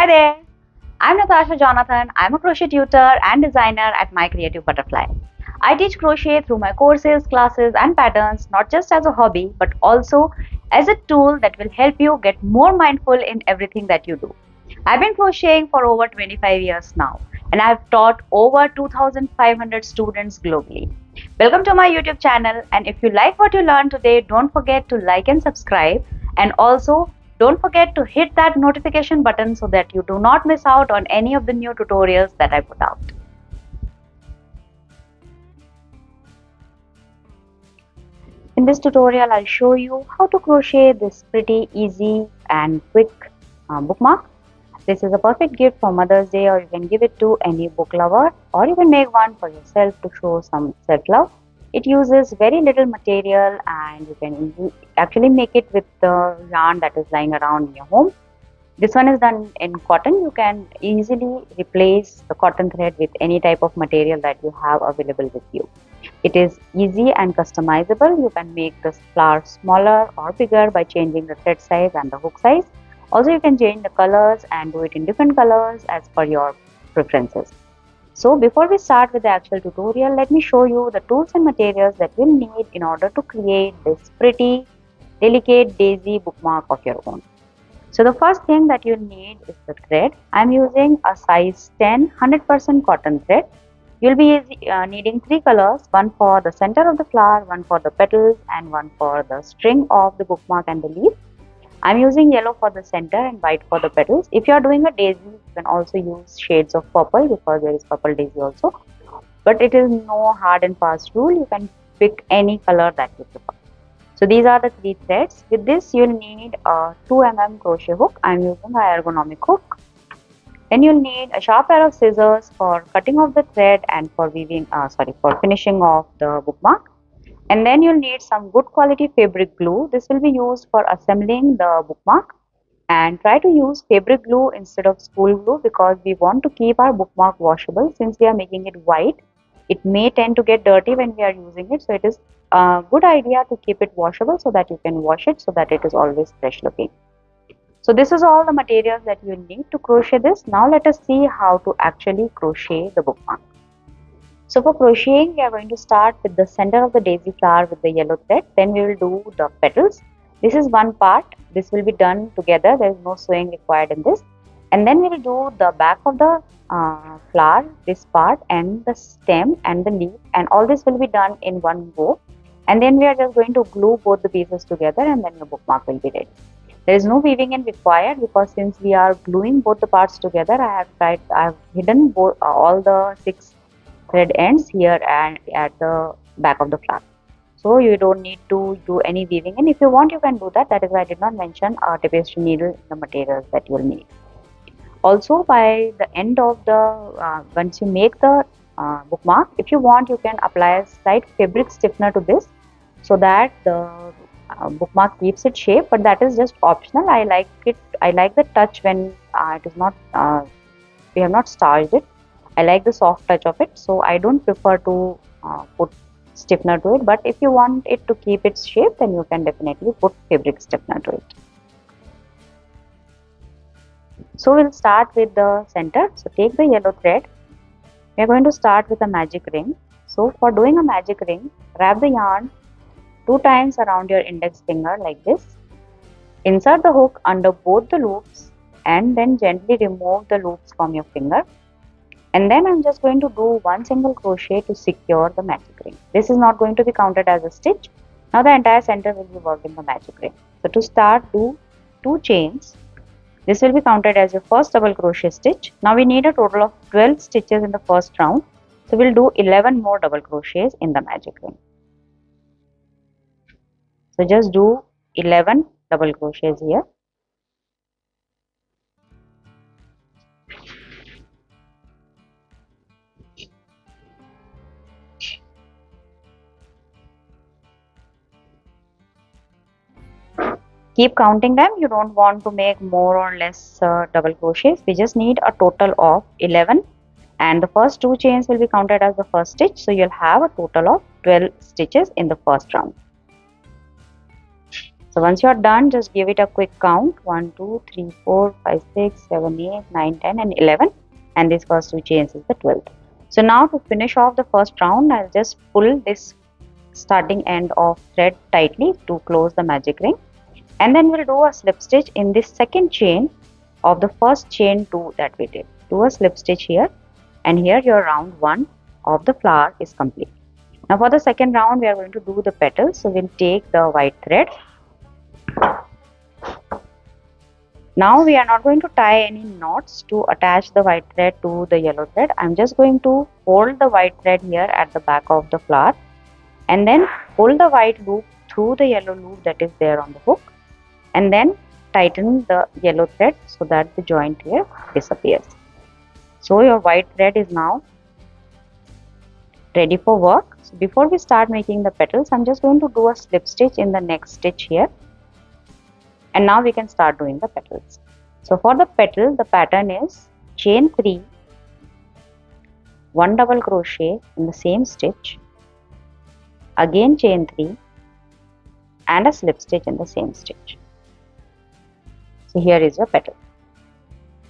Hi there, I'm Natasha Jonathan. I'm a crochet tutor and designer at My Creative Butterfly. I teach crochet through my courses, classes, and patterns not just as a hobby but also as a tool that will help you get more mindful in everything that you do. I've been crocheting for over 25 years now and I've taught over 2,500 students globally. Welcome to my YouTube channel, and if you like what you learned today, don't forget to like and subscribe, and also don't forget to hit that notification button so that you do not miss out on any of the new tutorials that I put out. In this tutorial, I'll show you how to crochet this pretty easy and quick bookmark. This is a perfect gift for Mother's Day, or you can give it to any book lover, or you can make one for yourself to show some self-love. It uses very little material and you can actually make it with the yarn that is lying around in your home. This one is done in cotton. You can easily replace the cotton thread with any type of material that you have available with you. It is easy and customizable. You can make the flower smaller or bigger by changing the thread size and the hook size. Also, you can change the colors and do it in different colors as per your preferences. So before we start with the actual tutorial, let me show you the tools and materials that you'll need in order to create this pretty delicate daisy bookmark of your own. So the first thing that you'll need is the thread. I'm using a size 10 100% cotton thread. You'll be needing three colors, one for the center of the flower, one for the petals, and one for the string of the bookmark and the leaf. I'm using yellow for the center and white for the petals. If you are doing a daisy, you can also use shades of purple because there is purple daisy also. But it is no hard and fast rule. You can pick any color that you prefer. So these are the three threads. With this, you'll need a 2 mm crochet hook. I'm using an ergonomic hook. Then you'll need a sharp pair of scissors for cutting off the thread and for for finishing off the bookmark. And then you'll need some good quality fabric glue. This will be used for assembling the bookmark. And try to use fabric glue instead of school glue because we want to keep our bookmark washable. Since we are making it white, it may tend to get dirty when we are using it. So it is a good idea to keep it washable so that you can wash it so that it is always fresh looking. So this is all the materials that you need to crochet this. Now let us see how to actually crochet the bookmark. So for crocheting, we are going to start with the center of the daisy flower with the yellow thread. Then we will do the petals. This is one part. This will be done together. There is no sewing required in this. And then we will do the back of the flower, this part, and the stem and the leaf. And all this will be done in one go. And then we are just going to glue both the pieces together, and then the bookmark will be ready. There is no weaving in required because since we are gluing both the parts together, I have hidden all the 6 thread ends here and at the back of the flower. So you don't need to do any weaving, and if you want you can do that. That is why I did not mention a tapestry needle in the materials that you will need. Also, by the end of the once you make the bookmark, if you want you can apply a slight fabric stiffener to this so that the bookmark keeps its shape, but that is just optional. I like the touch when it is not we have not starched it. I like the soft touch of it, so I don't prefer to put stiffener to it, but if you want it to keep its shape, then you can definitely put fabric stiffener to it. So we'll start with the center. So take the yellow thread. We are going to start with a magic ring. So for doing a magic ring, wrap the yarn 2 times around your index finger like this. Insert the hook under both the loops and then gently remove the loops from your finger. And then I'm just going to do one single crochet to secure the magic ring. This is not going to be counted as a stitch. Now the entire center will be worked in the magic ring. So to start, do 2 chains. This will be counted as your first double crochet stitch. Now we need a total of 12 stitches in the first round. So we'll do 11 more double crochets in the magic ring. So just do 11 double crochets here. Keep counting them. You don't want to make more or less double crochets. We just need a total of 11, and the first 2 chains will be counted as the first stitch. So you'll have a total of 12 stitches in the first round. So once you are done, just give it a quick count: 1, 2, 3, 4, 5, 6, 7, 8, 9, 10, and 11. And this first 2 chains is the 12th. So now to finish off the first round, I'll just pull this starting end of thread tightly to close the magic ring, and then we'll do a slip stitch in this second chain of the first chain 2 that we did. Do a slip stitch here, and here your round 1 of the flower is complete. Now for the second round, we are going to do the petals. So we'll take the white thread. Now we are not going to tie any knots to attach the white thread to the yellow thread. I'm just going to hold the white thread here at the back of the flower, and then pull the white loop through the yellow loop that is there on the hook, and then tighten the yellow thread so that the joint here disappears. So your white thread is now ready for work. So before we start making the petals, I'm just going to do a slip stitch in the next stitch here, and now we can start doing the petals. So for the petal, the pattern is chain 3, 1 double crochet in the same stitch, again chain 3, and a slip stitch in the same stitch. So here is your petal.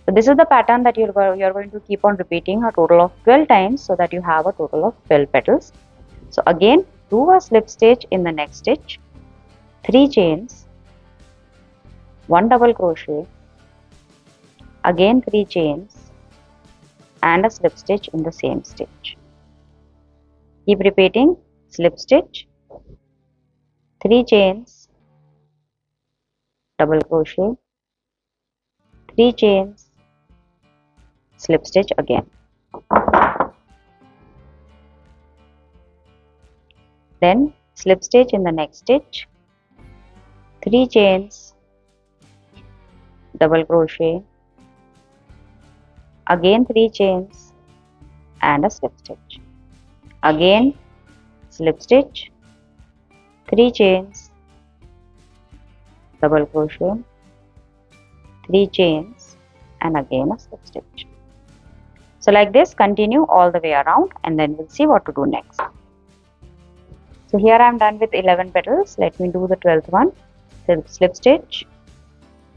So this is the pattern that you're going to keep on repeating a total of 12 times, so that you have a total of 12 petals. So again, do a slip stitch in the next stitch, 3 chains, 1 double crochet, again 3 chains, and a slip stitch in the same stitch. Keep repeating: slip stitch, 3 chains, double crochet, 3 chains, slip stitch again. Then slip stitch in the next stitch, 3 chains, double crochet, again 3 chains, and a slip stitch. Again slip stitch, 3 chains, double crochet, 3 chains, and again a slip stitch. So like this, continue all the way around, and then we'll see what to do next. So here I am done with 11 petals. Let me do the 12th one. Slip stitch,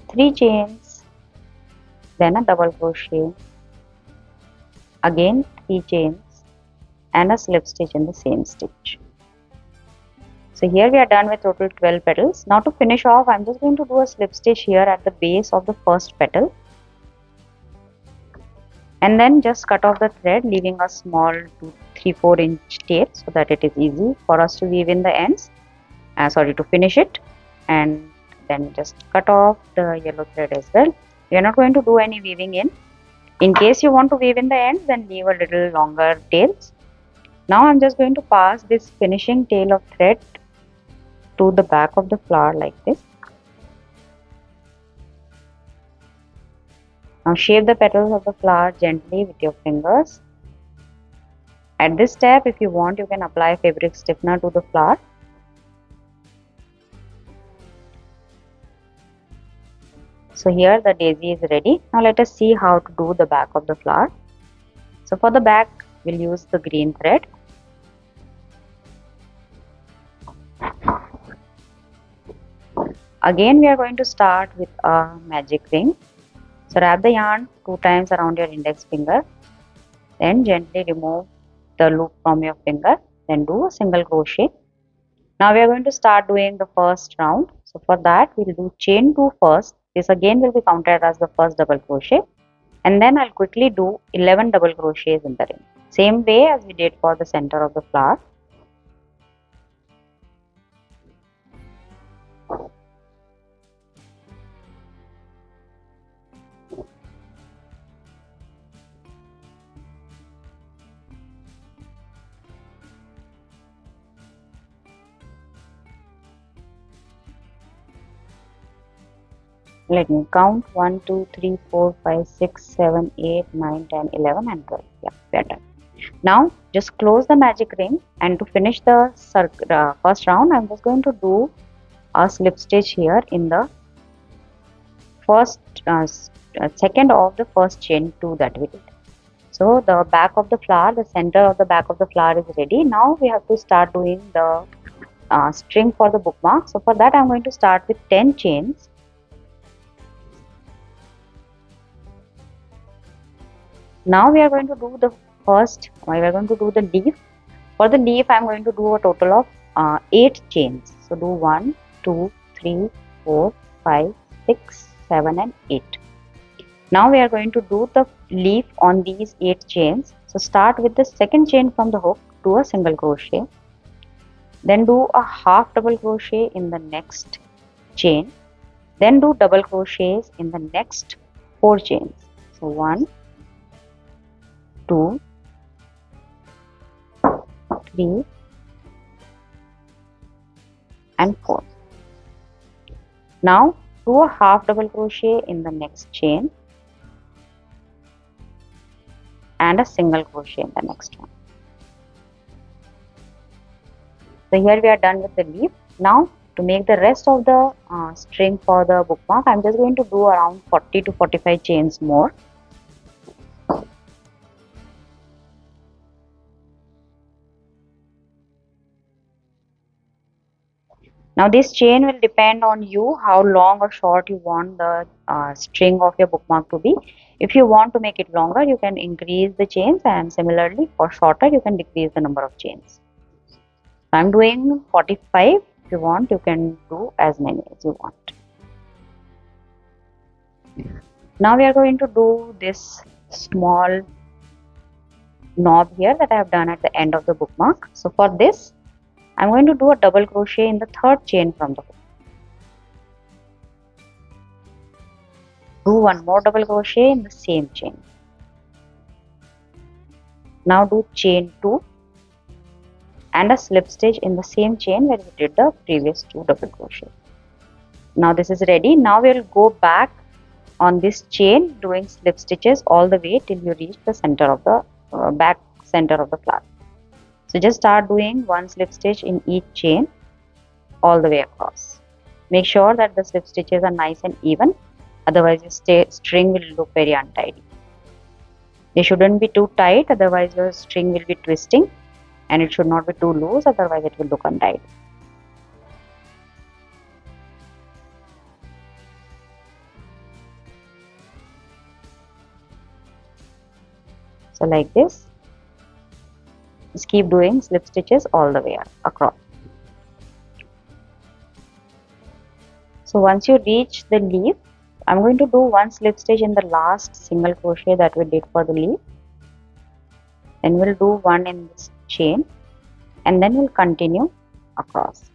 3 chains, then a double crochet, again 3 chains, and a slip stitch in the same stitch. So here we are done with total 12 petals. Now to finish off, I'm just going to do a slip stitch here at the base of the first petal, and then just cut off the thread, leaving a small 3-4 inch tail so that it is easy for us to weave in the ends, to finish it. And then just cut off the yellow thread as well. We are not going to do any weaving in. In case you want to weave in the ends, then leave a little longer tails. Now I'm just going to pass this finishing tail of thread to the back of the flower like this. Now shape the petals of the flower gently with your fingers. At this step, if you want, you can apply fabric stiffener to the flower. So here the daisy is ready. Now let us see how to do the back of the flower. So for the back, we'll use the green thread. Again, we are going to start with a magic ring. So wrap the yarn 2 times around your index finger, then gently remove the loop from your finger, then do a single crochet. Now we are going to start doing the first round. So for that, we'll do chain 2 first. This again will be counted as the first double crochet, and then I'll quickly do 11 double crochets in the ring, same way as we did for the center of the flower. Let me count: 1, 2, 3, 4, 5, 6, 7, 8, 9, 10, 11, and 12. Yeah, we are done. Now just close the magic ring, and to finish the first round, I'm just going to do a slip stitch here in the first second of the first chain 2 that we did. So the back of the flower, the center of the back of the flower is ready. Now we have to start doing the string for the bookmark. So for that I'm going to start with 10 chains. Now we are going to do the we are going to do the leaf. For the leaf I'm going to do a total of 8 chains. So do 1, 2, 3, 4, 5, 6, 7 and 8. Now we are going to do the leaf on these 8 chains. So start with the second chain from the hook, do a single crochet, then do a half double crochet in the next chain, then do double crochets in the next 4 chains. So 1, 2, 3 and 4. Now do a half double crochet in the next chain and a single crochet in the next one. So here we are done with the leaf. Now to make the rest of the string for the bookmark, I'm just going to do around 40 to 45 chains more. Now this chain will depend on you how long or short you want the string of your bookmark to be. If you want to make it longer, you can increase the chains, and similarly for shorter you can decrease the number of chains. I'm doing 45. If you want, you can do as many as you want. Now we are going to do this small knob here that I have done at the end of the bookmark. So for this I'm going to do a double crochet in the third chain from the hook. Do one more double crochet in the same chain. Now do chain 2 and a slip stitch in the same chain where we did the previous 2 double crochet. Now this is ready. Now we will go back on this chain doing slip stitches all the way till you reach the center of the back center of the flower. So just start doing one slip stitch in each chain all the way across. Make sure that the slip stitches are nice and even, otherwise your string will look very untidy. They shouldn't be too tight, otherwise your string will be twisting, and it should not be too loose, otherwise it will look untidy. So like this. Just keep doing slip stitches all the way across. So once you reach the leaf, I'm going to do one slip stitch in the last single crochet that we did for the leaf. Then we'll do one in this chain and then we'll continue across.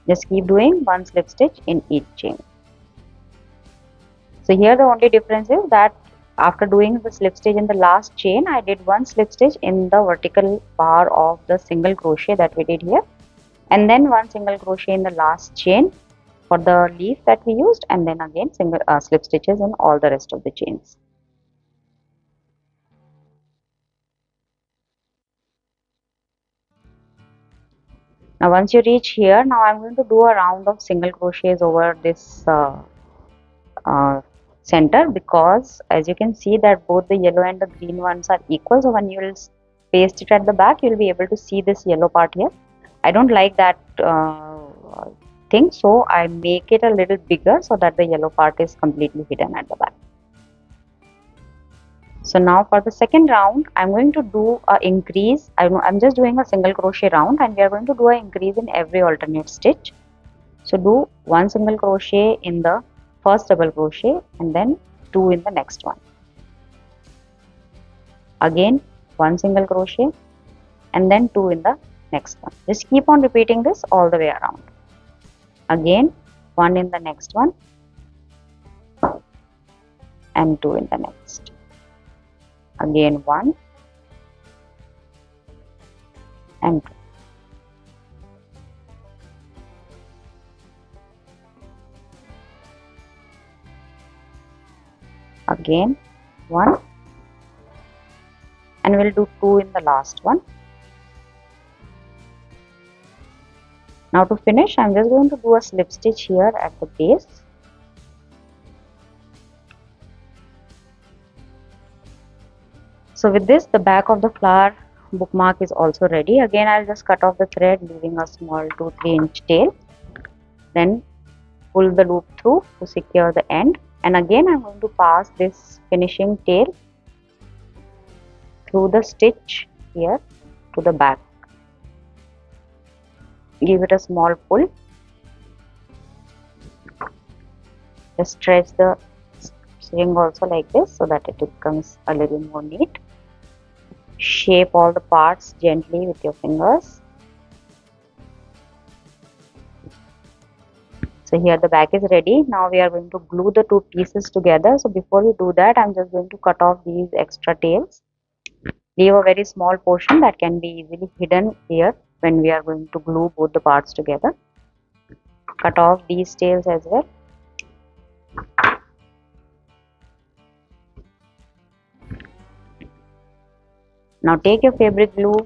Just keep doing one slip stitch in each chain. So here the only difference is that after doing the slip stitch in the last chain, I did one slip stitch in the vertical bar of the single crochet that we did here, and then one single crochet in the last chain for the leaf that we used, and then again single slip stitches in all the rest of the chains. Now once you reach here, now I'm going to do a round of single crochets over this center, because as you can see that both the yellow and the green ones are equal. So when you will paste it at the back, you will be able to see this yellow part here. I don't like that thing, so I make it a little bigger so that the yellow part is completely hidden at the back. So now for the second round, I'm going to do a increase. I'm just doing a single crochet round, and we are going to do an increase in every alternate stitch. So do one single crochet in the first double crochet and then 2 in the next one. Again one single crochet and then 2 in the next one. Just keep on repeating this all the way around. Again 1 in the next one and 2 in the next. Again 1 and 2. Again 1, and we'll do 2 in the last one. Now to finish, I'm just going to do a slip stitch here at the base. So with this, the back of the flower bookmark is also ready. Again, I'll just cut off the thread, leaving a small 2-3 inch tail. Then pull the loop through to secure the end. And again, I'm going to pass this finishing tail through the stitch here to the back. Give it a small pull. Just stretch the string also like this so that it becomes a little more neat. Shape all the parts gently with your fingers. So here the back is ready. Now we are going to glue the two pieces together. So before we do that, I'm just going to cut off these extra tails. Leave a very small portion that can be easily hidden here when we are going to glue both the parts together. Cut off these tails as well. Now take your fabric glue,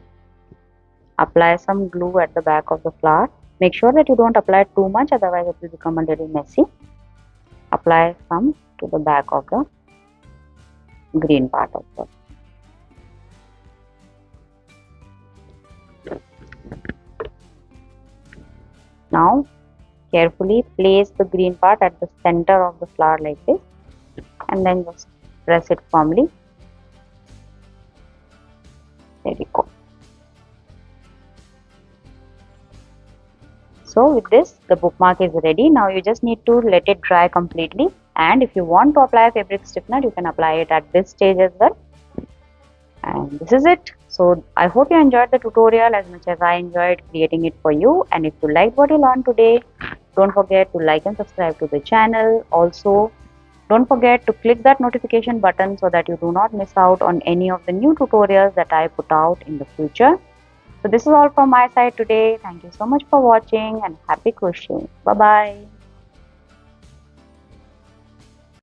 apply some glue at the back of the flower. Make sure that you don't apply too much, otherwise it will become a little messy. Apply some to the back of the green part of the. Now carefully place the green part at the center of the flower like this, and then just press it firmly. There we go. So with this, the bookmark is ready. Now you just need to let it dry completely, and if you want to apply fabric stiffener, you can apply it at this stage as well. And this is it. So I hope you enjoyed the tutorial as much as I enjoyed creating it for you. And if you liked what you learned today, don't forget to like and subscribe to the channel. Also, don't forget to click that notification button so that you do not miss out on any of the new tutorials that I put out in the future. So this is all from my side today. Thank you so much for watching and happy crocheting. Bye bye.